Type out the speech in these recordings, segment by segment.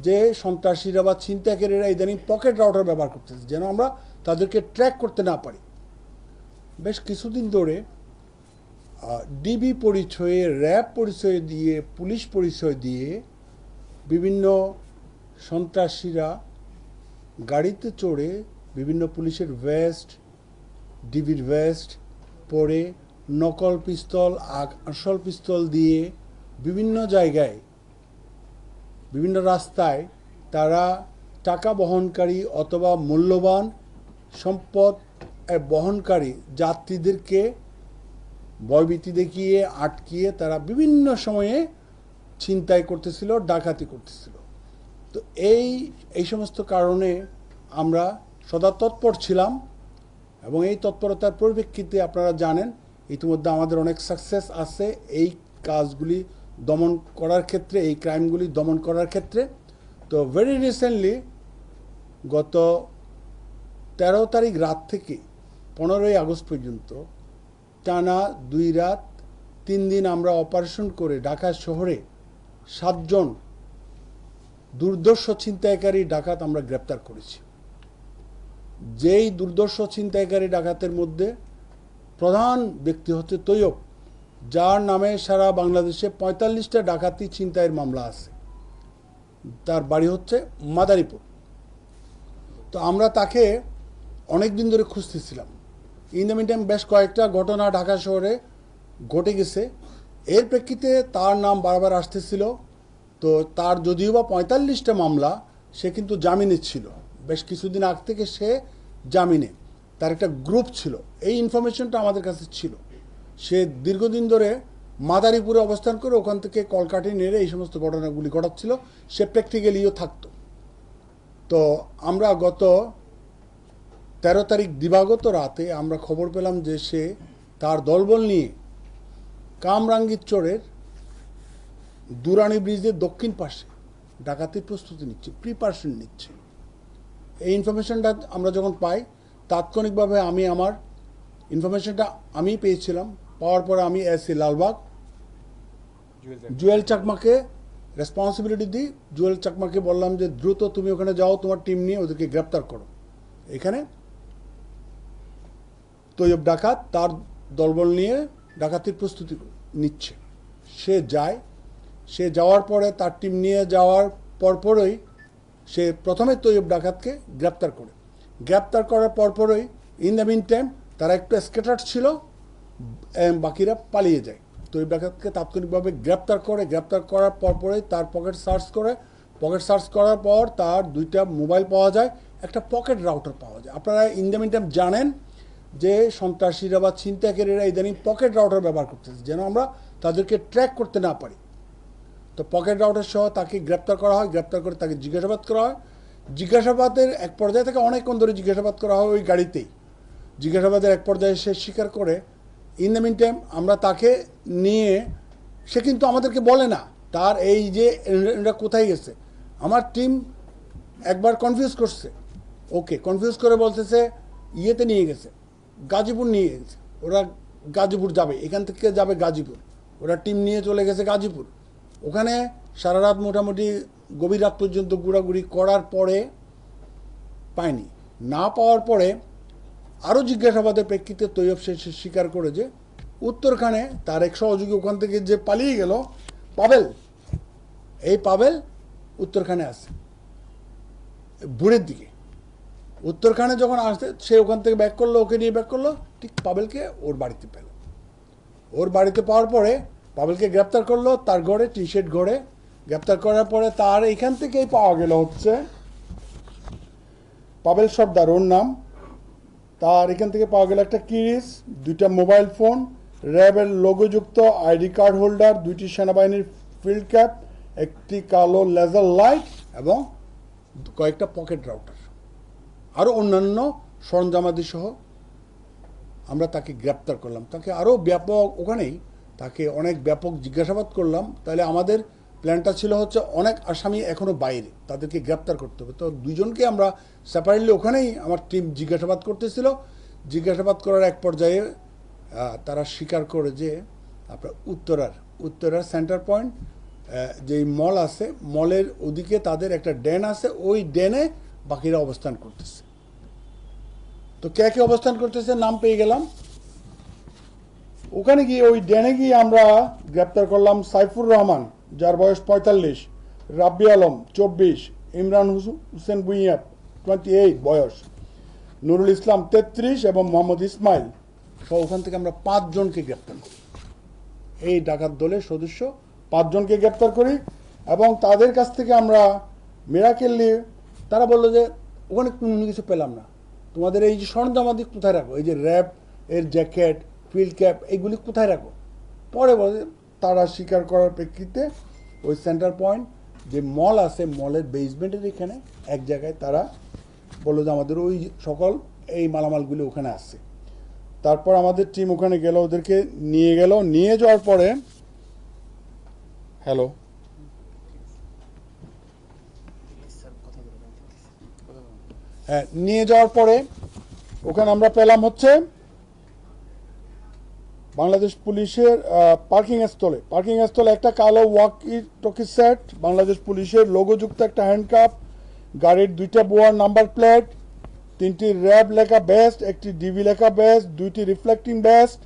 যে সন্ত্রাসীরা বা ছিনতাইকারীরা ইদানিং পকেট রাউটার ব্যবহার করতেছে, যেন আমরা তাদেরকে ট্র্যাক করতে না পারি। বেশ কিছুদিন ধরে ডিবি পরিচয়ে, র্যাব পরিচয় দিয়ে, পুলিশ পরিচয় দিয়ে বিভিন্ন সন্ত্রাসীরা গাড়িতে চড়ে বিভিন্ন পুলিশের ভেস্ট, ডিবির ভেস্ট পরে নকল পিস্তল, আসল পিস্তল দিয়ে বিভিন্ন জায়গায়, বিভিন্ন রাস্তায় তারা টাকা বহনকারী অথবা মূল্যবান সম্পদ বহনকারী যাত্রীদেরকে ভয়ভীতি দেখিয়ে আটকিয়ে তারা বিভিন্ন সময়ে ছিনতাই করতেছিল, ডাকাতি করতেছিল। তো এই সমস্ত কারণে আমরা সদা তৎপর ছিলাম এবং এই তৎপরতার পরিপ্রেক্ষিতে আপনারা জানেন ইতিমধ্যে আমাদের অনেক সাকসেস আছে এই কাজগুলি দমন করার ক্ষেত্রে, এই ক্রাইমগুলি দমন করার ক্ষেত্রে। তো ভেরি রিসেন্টলি গত 13 তারিখ রাত থেকে 15ই আগস্ট পর্যন্ত টানা 2 রাত 3 দিন আমরা অপারেশন করে ঢাকা শহরে 7 জন দুর্ধর্ষ ছিনতাইকারী ডাকাত আমরা গ্রেপ্তার করেছি। যেই দুর্ধর্ষ ছিনতাইকারী ডাকাতের মধ্যে প্রধান ব্যক্তি হচ্ছে তৈয়ব, যার নামে সারা বাংলাদেশে 45টা ডাকাতি ছিনতাইয়ের মামলা আছে। তার বাড়ি হচ্ছে মাদারীপুর। তো আমরা তাকে অনেক দিন ধরে খুঁজতেছিলাম। ইন দ্য মিনটাইম বেশ কয়েকটা ঘটনা ঢাকা শহরে ঘটে গেছে, এর প্রেক্ষিতে তার নাম বারবার আসতেছিল। তো তার যদিও বা 45টা মামলা, সে কিন্তু জামিনে ছিল। বেশ কিছুদিন আগ থেকে সে জামিনে, তার একটা গ্রুপ ছিল, এই ইনফরমেশনটা আমাদের কাছে ছিল। সে দীর্ঘদিন ধরে মাদারীপুরে অবস্থান করে ওখান থেকে কলকাঠি নেড়ে এই সমস্ত ঘটনাগুলি ঘটাচ্ছিল। সে প্র্যাকটিক্যালিও থাকতো। তো আমরা গত 13 তারিখ দিবাগত রাতে আমরা খবর পেলাম যে সে তার দলবল নিয়ে কামরাঙ্গীর চরের দুরানি ব্রিজের দক্ষিণ পাশে ডাকাতির প্রস্তুতি নিচ্ছে, প্রিপারেশন নিচ্ছে। এই ইনফরমেশনটা আমরা যখন পাই, তাৎক্ষণিকভাবে আমার ইনফরমেশনটা আমি পেয়েছিলাম। পাওয়ার পরে আমি এসি লালবাগ জুয়েল চাকমাকে রেসপন্সিবিলিটি দিই। জুয়েল চাকমাকে বললাম যে দ্রুত তুমি ওখানে যাও, তোমার টিম নিয়ে ওদেরকে গ্রেপ্তার করো। এখানে তৈয়ব ডাকাত তার দলবল নিয়ে ডাকাতির প্রস্তুতি নিচ্ছে। সে যায়, সে যাওয়ার পরে তার টিম নিয়ে যাওয়ার পরপরই সে প্রথমে তৈয়ব ডাকাতকে গ্রেপ্তার করে। গ্রেপ্তার করার পরপরই ইন দ্য মিন টাইম তারা একটু স্ক্যাটার্ড ছিল, বাকিরা পালিয়ে যায়। তৈয়ব ডাকাতকে তাৎক্ষণিকভাবে গ্রেপ্তার করে, গ্রেপ্তার করার পরপরই তার পকেট সার্চ করে। পকেট সার্চ করার পর তার 2টা মোবাইল পাওয়া যায়, একটা পকেট রাউটার পাওয়া যায়। আপনারা ইন দ্য মিন টাইম জানেন যে সন্ত্রাসীরা বা ছিনতাইকারীরা ইদানিং পকেট রাউটার ব্যবহার করতেছে, যেন আমরা তাদেরকে ট্র্যাক করতে না পারি। তো পকেট রাউটার সহ তাকে গ্রেপ্তার করা হয়। গ্রেপ্তার করে তাকে জিজ্ঞাসাবাদ করা হয়। জিজ্ঞাসাবাদের এক পর্যায়ে থেকে অনেকক্ষণ ধরে জিজ্ঞাসাবাদ করা হয় ওই গাড়িতেই। জিজ্ঞাসাবাদের এক পর্যায়ে সে স্বীকার করে। ইন দ্য মিন টাইম আমরা তাকে নিয়ে, সে কিন্তু আমাদেরকে বলে না তার এই যে এটা কোথায় গেছে। আমার টিম একবার কনফিউজ করছে, ওকে কনফিউজ করে বলতেছে ইয়েতে নিয়ে গেছে, গাজীপুর নিয়ে গেছে। ওরা গাজীপুর যাবে, এখান থেকে যাবে গাজীপুর। ওরা টিম নিয়ে চলে গেছে গাজীপুর। ওখানে সারা রাত মোটামুটি গভীর রাত পর্যন্ত ঘোরাঘুরি করার পরে পায়নি। না পাওয়ার পরে আরও জিজ্ঞাসাবাদের প্রেক্ষিতে তৈয়ব সে স্বীকার করে যে উত্তরখানে তার এক সহযোগী ওখান থেকে যে পালিয়ে গেল পাবেল, এই পাবেল উত্তরখানে আছে ভোরের দিকে। উত্তরখানে যখন আসতে সে ওখান থেকে ব্যাক করলো, ওকে নিয়ে ব্যাক করলো, ঠিক পাবেলকে ওর বাড়িতে পেল। ওর বাড়িতে পাওয়ার পরে পাবেলকে গ্রেপ্তার করলো তার ঘরে, টি শার্ট ঘরে। গ্রেপ্তার করার পরে তার এখান থেকেই পাওয়া গেল হচ্ছে পাবেল সর্দার ওর নাম। তার এখান থেকে পাওয়া গেল একটা কিরিস, 2টা মোবাইল ফোন, র্যাবের লোগোযুক্ত আইডি কার্ড হোল্ডার, 2টি সেনাবাহিনীর ফিল্ড ক্যাপ, একটি কালো লেজার লাইট এবং কয়েকটা পকেট রাউটার, আরও অন্যান্য সরঞ্জামাদি সহ আমরা তাকে গ্রেপ্তার করলাম। তাকে আরও ব্যাপক, ওখানেই তাকে অনেক ব্যাপক জিজ্ঞাসাবাদ করলাম। তাহলে আমাদের প্ল্যানটা ছিল হচ্ছে অনেক আসামি এখনও বাইরে, তাদেরকে গ্রেপ্তার করতে হবে। তো 2জনকে আমরা সেপারেটলি ওখানেই আমার টিম জিজ্ঞাসাবাদ করতেছিল। জিজ্ঞাসাবাদ করার এক পর্যায়ে তারা স্বীকার করে যে আপনার উত্তরার সেন্টার পয়েন্ট যেই মল আছে মলের ওদিকে তাদের একটা ড্যান আছে, ওই ড্যানে বাকিরা অবস্থান করতেছে। তো কে কে অবস্থান করতেছে নাম পেয়ে গেলাম। ওখানে গিয়ে ওই ড্যানে গিয়ে আমরা গ্রেপ্তার করলাম সাইফুর রহমান, যার বয়স 45, রাব্বি আলম 24, ইমরান হোসেন ভুঁইয়া 28 বয়স, নুরুল ইসলাম 33 এবং মোহাম্মদ ইসমাইল সহ ওখান থেকে আমরা 5 জনকে গ্রেপ্তার করি। এই ডাকাত দলের সদস্য 5 জনকে গ্রেপ্তার করি এবং তাদের কাছ থেকে আমরা মিরাকেলি, তারা বললো যে ওখানে কোনো কিছু পেলাম না, তোমাদের এই যে সরঞ্জামাদি কোথায় রাখো, এই যে র্যাব এর জ্যাকেট, ফিল্ড ক্যাপ, এইগুলি কোথায় রাখো। পরে বলে তারা স্বীকার করার প্রেক্ষিতে ওই সেন্টার পয়েন্ট যে মল আছে মলের বেসমেন্টের এখানে এক জায়গায় তারা বললো যে আমাদের ওই সকল এই মালামালগুলি ওখানে আছে। তারপর আমাদের টিম ওখানে গেল, ওদেরকে নিয়ে গেল। নিয়ে যাওয়ার পরে নিয়ে যাওয়ার পরে ওখানে আমরা পেলাম হচ্ছে বাংলাদেশ পুলিশের পার্কিং স্থলে একটা কালো ওয়াকি টকি সেট, বাংলাদেশ পুলিশের লোগোযুক্ত একটা হ্যান্ডকাপ, গাড়ির 2টা বোয়ার নাম্বার প্লেট, 3টি র্যাব লেখা ভেস্ট, 1টি ডিবি লেখা ভেস্ট, 2টি রিফ্লেক্টিং ভেস্ট,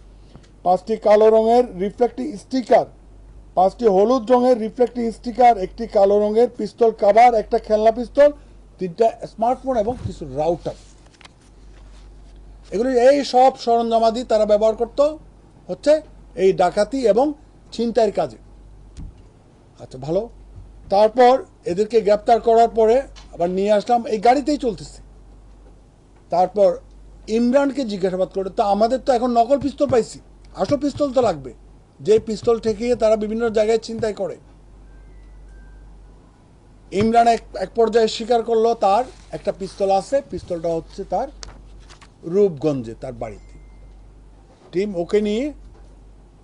5টি কালো রঙের রিফ্লেক্টিং স্টিকার, 5টি হলুদ রঙের রিফ্লেক্টিং স্টিকার, 1টি কালো রঙের পিস্তল কাভার, একটা খেলনা পিস্তল, 3টা স্মার্টফোন এবং কিছু রাউটার। এগুলি এই সব সরঞ্জামাদি তারা ব্যবহার করত হচ্ছে এই ডাকাতি এবং ছিনতাইয়ের কাজে। আচ্ছা ভালো। তারপর এদেরকে গ্রেপ্তার করার পরে আবার নিয়ে আসলাম, এই গাড়িতেই চলতেছে। তারপর ইমরানকে জিজ্ঞাসাবাদ করে, তো আমাদের তো এখন নকল পিস্তল পাইছি, আসল পিস্তল তো লাগবে, যে পিস্তল ঠেকিয়ে তারা বিভিন্ন জায়গায় ছিনতাই করে। ইমরান এক পর্যায়ে স্বীকার করলো তার একটা পিস্তল আছে, পিস্তলটা হচ্ছে তার রূপগঞ্জে তার বাড়িতে। টিম ওকে নিয়ে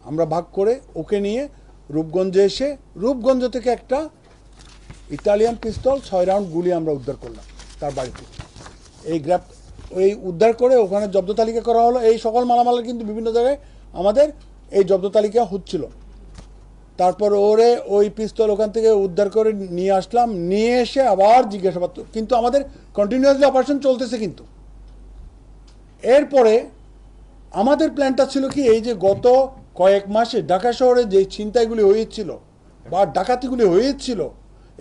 আমরা ভাগ করে ওকে নিয়ে রূপগঞ্জে এসে রূপগঞ্জ থেকে একটা ইতালিয়ান পিস্তল 6 রাউন্ড গুলি আমরা উদ্ধার করলাম তার বাড়িতে। এই উদ্ধার করে ওখানে জব্দ তালিকা করা হলো। এই সকল মালামালের কিন্তু বিভিন্ন জায়গায় আমাদের এই জব্দ তালিকা হচ্ছিল। তারপর ওরে ওই পিস্তল ওখান থেকে উদ্ধার করে নিয়ে আসলাম, নিয়ে এসে আবার জিজ্ঞাসাবাদ, কিন্তু আমাদের কন্টিনিউয়াসলি অপারেশন চলতেছে। কিন্তু এরপরে আমাদের প্ল্যানটা ছিল কি, এই যে গত কয়েক মাসে ঢাকা শহরে যে ছিনতাইগুলি হয়েছিল বা ডাকাতিগুলি হয়েছিল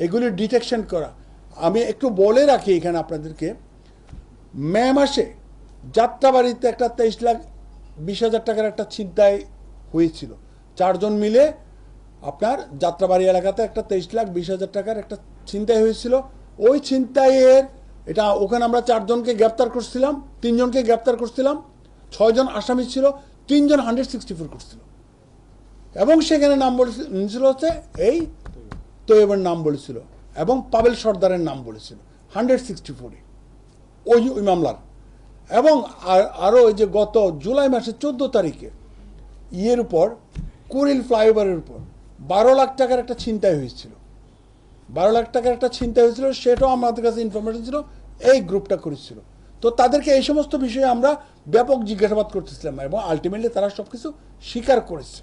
এগুলির ডিটেকশন করা। আমি একটু বলে রাখি এখানে আপনাদেরকে, মে মাসে যাত্রাবাড়িতে একটা 23,20,000 টাকার একটা ছিনতাই হয়েছিল। 4 জন মিলে আপনার যাত্রাবাড়ি এলাকাতে একটা 23,20,000 টাকার একটা ছিনতাই হয়েছিল। ওই ছিনতাইয়ের এটা ওখানে আমরা 4 জনকে গ্রেপ্তার করছিলাম, 3 জনকে গ্রেপ্তার করছিলাম, 6 জন আসামি ছিল, 3 জন 164 করছিল এবং সেখানে নাম বলেছিল হচ্ছে এই তৈয়বের নাম বলেছিল এবং পাবেল সর্দারের নাম বলেছিল 164 ওই মামলার। এবং আরও ওই যে গত জুলাই মাসের 14 তারিখে ইয়ের উপর কুড়িল ফ্লাইওভারের উপর 12 লাখ টাকার একটা ছিনতাই হয়েছিল। 12 লাখ টাকার একটা ছিনতাই হয়েছিল, সেটাও আমাদের কাছে ইনফরমেশন ছিল, এই গ্রুপটা করেছিল। তো তাদেরকে এই সমস্ত বিষয়ে আমরা ব্যাপক জিজ্ঞাসাবাদ করতেছিলাম এবং আলটিমেটলি তারা সব কিছু স্বীকার করেছে।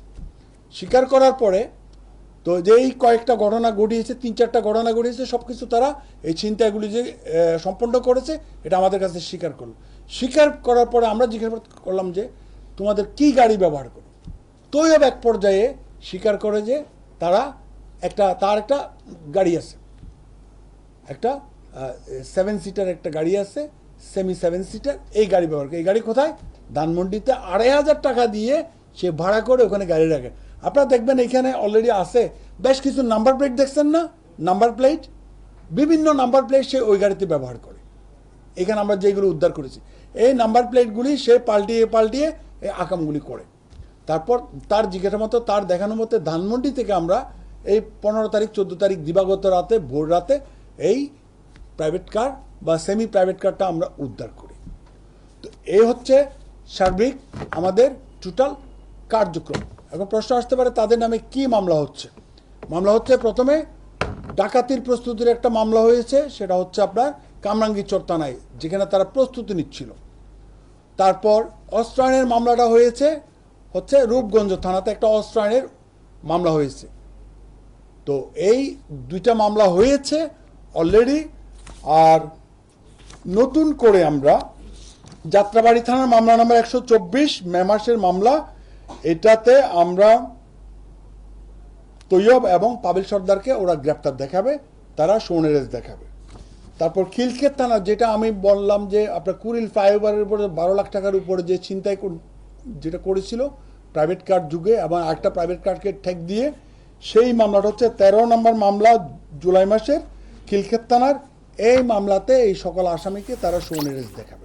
স্বীকার করার পরে তো যেই কয়েকটা ঘটনা ঘটিয়েছে, 3-4টা ঘটনা ঘটিয়েছে, সব কিছু তারা এই ছিনতাইগুলি যে সম্পন্ন করেছে এটা আমাদের কাছে স্বীকার করলো। স্বীকার করার পরে আমরা জিজ্ঞাসা করলাম যে তোমাদের কি গাড়ি ব্যবহার করো। তৈয়ব এক পর্যায়ে স্বীকার করে যে তার একটা গাড়ি আছে, একটা 7 সিটার একটা গাড়ি আছে, সেমি 7 সিটার, এই গাড়ি ব্যবহার করে। এই গাড়ি কোথায়? ধানমন্ডিতে 2,500 টাকা দিয়ে সে ভাড়া করে ওখানে গাড়ি রাখে। আপনারা দেখবেন এখানে অলরেডি আছে বেশ কিছু নাম্বার প্লেট, দেখছেন না? নাম্বার প্লেট, বিভিন্ন নাম্বার প্লেট সে ওই গাড়িতে ব্যবহার করে। এখানে আমরা যেগুলো উদ্ধার করেছি এই নাম্বার প্লেটগুলি সে পাল্টিয়ে এই আকামগুলি করে। তারপর তার জিজ্ঞাসা মতো, তার দেখানো মতো ধানমন্ডি থেকে আমরা এই 15 তারিখ 14 তারিখ দিবাগত রাতে, ভোর রাতে এই প্রাইভেট কার বা সেমি প্রাইভেট কারটা আমরা উদ্ধার করি। তো এই হচ্ছে সার্বিক আমাদের টোটাল কার্যক্রম। এখন প্রশ্ন আসতে পারে তাদের নামে কি মামলা হচ্ছে। মামলা হচ্ছে প্রথমে ডাকাতির প্রস্তুতির একটা মামলা হয়েছে, সেটা হচ্ছে আপনার কামরাঙ্গীরচর থানায়, যেখানে তারা প্রস্তুতি নিচ্ছিল। তারপর অস্ত্র আইনের মামলাটা হচ্ছে রূপগঞ্জ থানাতে একটা অস্ত্র আইনের মামলা হয়েছে। তো এই দুইটা মামলা হয়েছে অলরেডি। আর নতুন করে আমরা যাত্রাবাড়ি থানার মামলা নাম্বার 124 মে মাসের মামলা, এটাতে আমরা তৈয়ব এবং পাবিল সর্দারকে ওরা গ্রেপ্তার দেখাবে, তারা সোনেরেজ দেখাবে। তারপর খিলক্ষেত থানা, যেটা আমি বললাম যে আপনার কুড়িল ফ্লাইওভারের উপরে 12 লাখ টাকার উপরে যে ছিনতাই যেটা করেছিল প্রাইভেট কার যুগে এবং একটা প্রাইভেট কারকে ঠেক দিয়ে, সেই মামলাটা হচ্ছে 13 নম্বর মামলা জুলাই মাসের খিলক্ষেত থানার। এই মামলাতে এই সকল আসামিকে তারা সোনেরেজ দেখাবে।